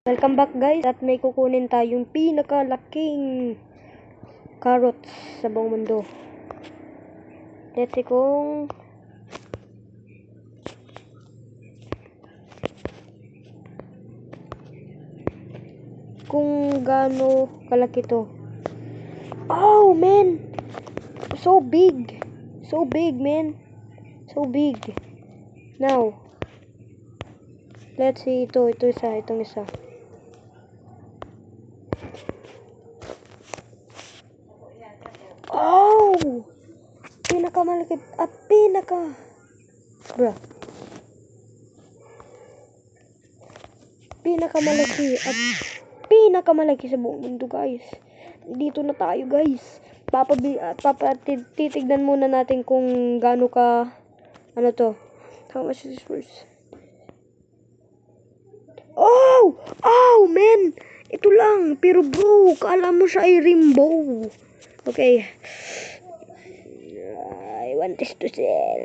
Welcome back guys, at may kukunin tayong pinakalaking carrots sa buong mundo. Let's see kung gaano kalaki to. Oh man, so big man, so big. Now let's see itong isa. Oh, pinakamalaki at pinakamalaki sa buong mundo guys. Dito na tayo guys. Titignan muna natin kung gaano ka to. How much is this first? Oh man, ito lang, pero bro, kala mo siya ay rainbow. Okay, I want this to sell.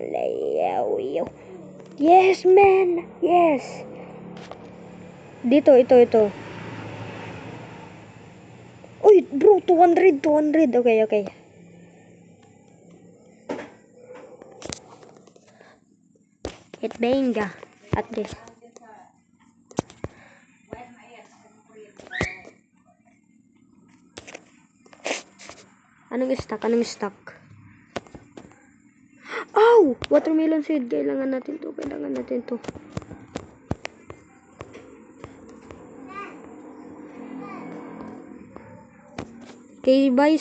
Yes man, yes. Dito, ito. Uy bro, 200. Okay. It benga at least. Anong stock? Oh, watermelon seed. Kailangan natin to. Okay, bye.